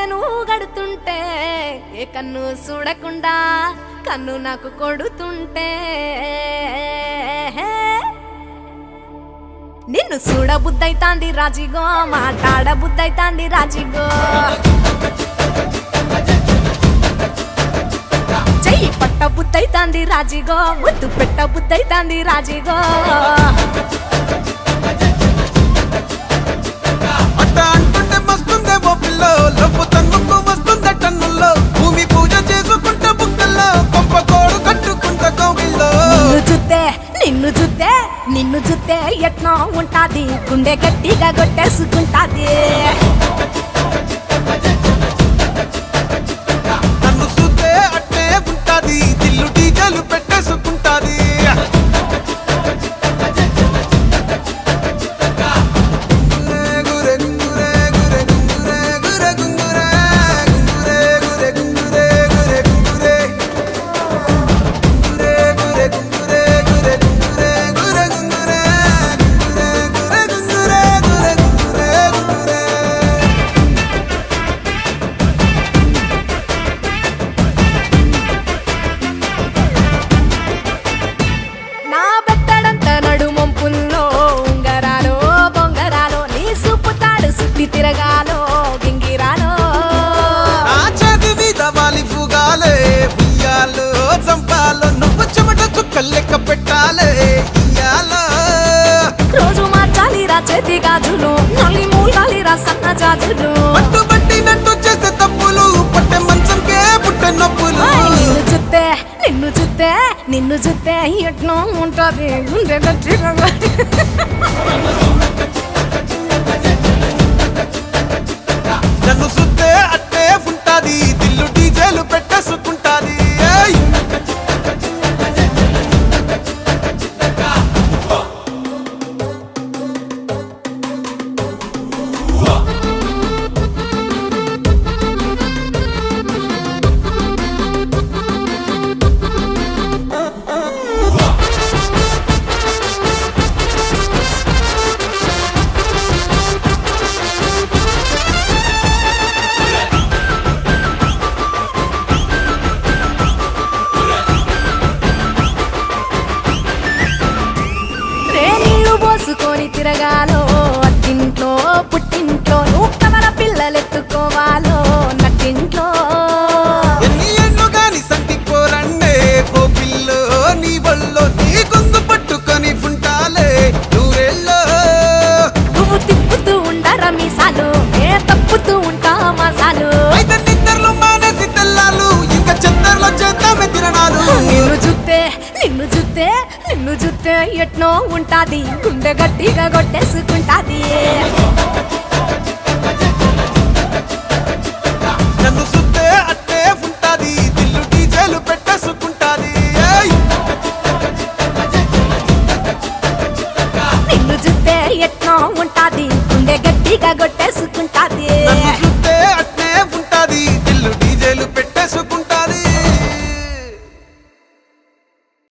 నేను గడుతుంటే ఏ కన్ను చూడకుండా కన్ను నాకు కొడుతుంటే నిన్ను చూడబుద్దైతాంది రాజిగో మాట్లాడబుద్దైతాంది రాజిగో చెయ్యి పట్ట బుద్దైతాంది రాజిగో ముద్దు పెట్ట బుద్దైతాంది రాజిగో అంటుంటే మస్తుందే ఓ పిల్లో లవ్వు తన్నుకు వస్తుందే టన్నుల్లో భూమి పూజ చేసుకుంటే బుక్కల్లో కొంప కోడు కట్టుకుంటే కోవిల్లో నిన్ను చూస్తే ఎట్నో ఉంటాది గుండె గట్టిగా కొట్టేసుకుంటాది నన్ను చూస్తే అట్టే ఉంటాది దిల్లు డీజలు పెట్టేసుకుంటాది తిరగాలో గింగిరాలో ఆ చేతి మీద వాలి పుగాలే ఉయ్యాలో చంపాలో నువ్వు చెమట చుక్కలు లెక్క పెట్టాలే ఇయ్యాలో రోజు మార్చాలిరా చేతి గాజులు నల్లి మూలాలిరా సన్న జాజులు పట్టు పట్టినట్టు చేస్తే తప్పులు పట్టే మంచంకే పుట్టే నొప్పులు నిన్ను చూస్తే ఎట్నో ఉంటది గుండె గట్టిగా నన్ను సుత్తే అట్టే ఉంటాది దిల్లు డీజేలు పెట్టేసుకుంటాది పోసుకొని తిరగాలో అత్తింట్లో పుట్టింట్లో నువ్వు కవల పిల్లలెత్తుకోవాలో నట్టింట్లో ఎన్ని ఎన్ను గాని సంటిపోరండే ఓ పిల్లో నీ వల్లో నీ కొంగు పట్టుకొని ఉంటాలే నూరేళ్ళో నువ్వు తిప్పుతూ ఉండరా మీసాలు ఏ తప్పుతూ ఉంటా మసాలు అయితే నిద్రలు మానేసి తెల్లాలు ఇంకా చెత్తర్లో చేద్దామే తిరణాలు నిన్ను చూస్తే ఎట్నో ఉంటాది గుండె గట్టిగా కొట్టేసుకుంటాది నన్ను సుత్తే అట్టే ఉంటాది దిల్లు డీజేలు పెట్టేసుకుంటాది నిన్ను చూస్తే ఎట్నో ఉంటాది గుండె గట్టిగా కొట్టేసు